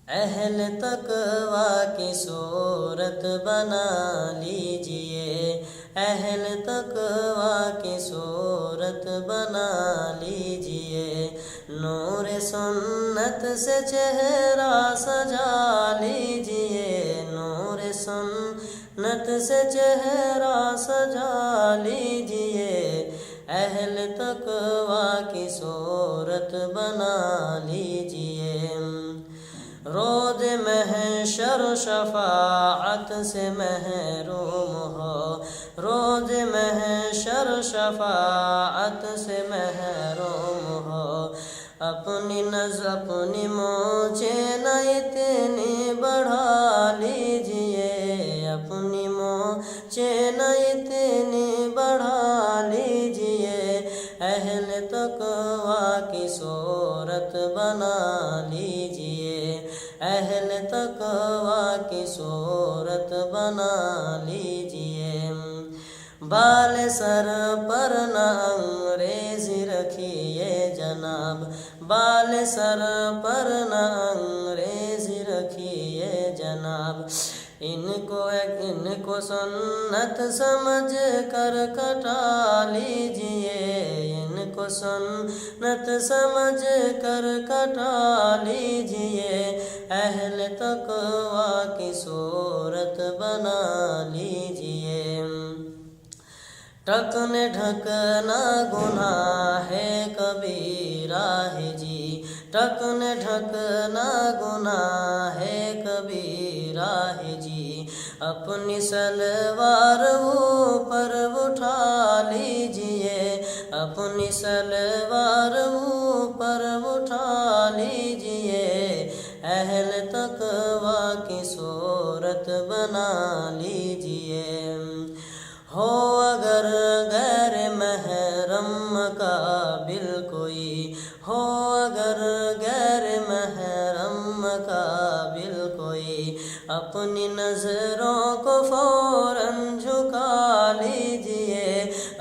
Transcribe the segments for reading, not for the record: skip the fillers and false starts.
اہل تقوی کی صورت بنا لیجئے، اہل تقوی کی صورت بنا لیجئے، نور سنت سے چہرہ سجا لیجئے، نور سنت سے چہرہ سجا لیجئے، اہل تقوی کی صورت بنا لیجئے، روز محشر شفاعت سے محروم ہو، روز محشر شفاعت سے محروم ہو، اپنی مونچھیں نہ اتنی بڑھا لیجئے، اپنی مونچھیں نہ اتنی بڑھا لیجئے، اہل تقوی کی صورت بنا لیجئے، اہل تقوی کی صورت بنا لیجئے، بال سر پر نہ انگریزی رکھیے جناب، بال سر پر نہ انگریزی رکھیے جناب، ان کو سنت سمجھ کر کٹا لیجئے، ان کو سنت سمجھ کر کٹا لیجئے، اہل تقوی کی صورت بنا لیجئے، ٹکنے ڈھکنا گناہ ہے کبیرہ ہے جی، ٹکنے ڈھکنا گناہ ہے کبیرہ ہے جی، اپنی سلوار اوپر اٹھا لیجئے، اپنی سلوار اوپر اٹھا لیجئے، اہل تقوی کی صورت بنا لیجئے، ہو اگر غیر محرم قابل کوئی، ہو اگر غیر محرم قابل کوئی، اپنی نظروں کو فوراً جھکا لیجئے،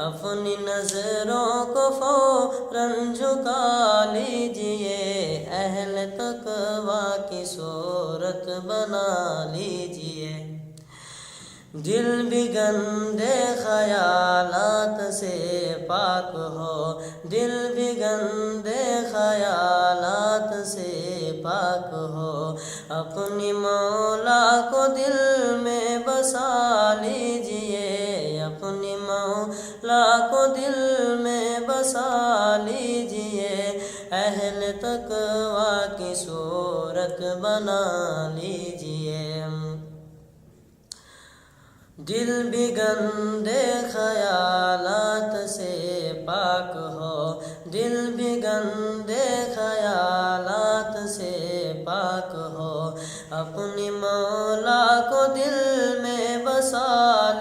اپنی نظروں کو فوراً جھکا لیجئے، اہل تقوی کی صورت بنا لیجئے، دل بھی گندے خیالات سے پاک ہو، دل بھی گندے خیالات سے پاک ہو، اپنی مولا کو دل میں بسا لیجئے، اپنی مولا کو دل میں بسا لیجئے، اہل تقوی کی صورت بنا لیجئے، دل بھی گندے خیالات سے پاک ہو، دل بھی گندے خیالات سے پاک ہو، اپنی مولا کو دل میں بسا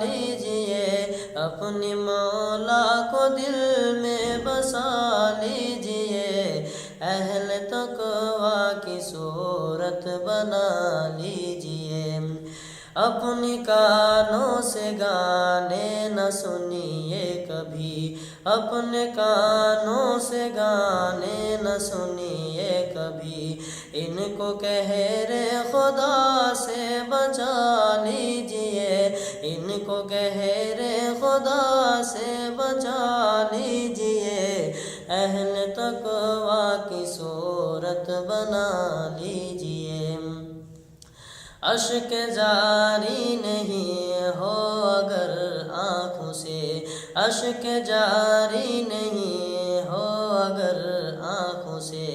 لیجئے، اپنی مولا کو دل میں بسا لیجئے، اہل تقوی کی صورت بنا لیجئے، اپنی کانوں سے گانے نہ سنیے کبھی، اپنے کانوں سے گانے نہ سنیے کبھی، ان کو قہر خدا سے بچا لیجئے، ان کو قہر خدا سے بچا لیجئے، اہل تقوی کی صورت بنا لیجئے، اشک جاری نہیں ہو اگر آنکھوں سے، اشک جاری نہیں ہو اگر آنکھوں سے،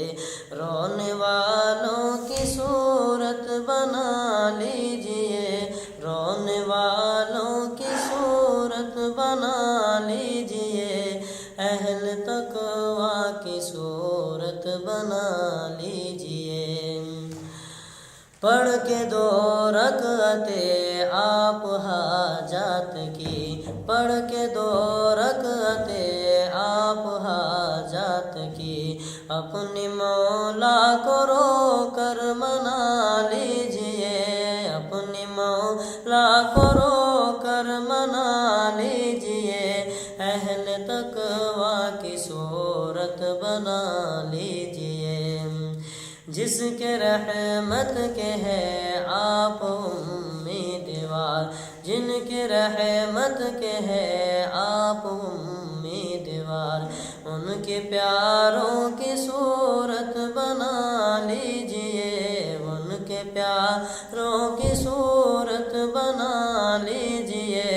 رونے والوں کی صورت بنا لیجئے، رونے والوں کی صورت بنا لیجئے، اہل تقوی کی صورت بنا لیجئے، پڑھ کے 2 رکعتیں آپ حاجات کی، پڑھ کے 2 رکعتیں آپ حاجات کی، اپنی مولا کو رو کر منا لیجئے، اپنی مولا کو رو کر منا لیجئے، اہل تقوی کی صورت بنا لیجئے، جس کے رحمت کے ہے آپ امیدوار، جن کے رحمت کے ہے آپ امیدوار، ان کے پیاروں کی صورت بنا لیجئے، ان کے پیاروں کی صورت بنا لیجئے،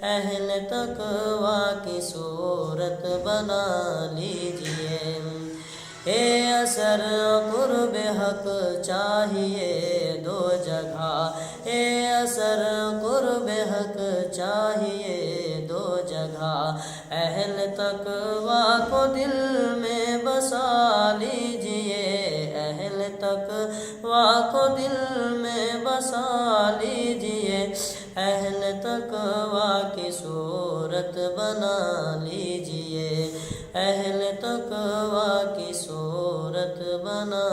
اہل تقویٰ کی صورت بنا لیجئے۔ اے اثر قرب حق چاہیے دو جگہ، اے اثر قرب حق چاہیے دو جگہ، اہل تقویٰ کو دل میں بسا لیجئے، اہل تقویٰ کو دل میں بسا لیجئے، اہل تقویٰ کی صورت بنا لیجئے، اہل تقویٰ کی صورت بنا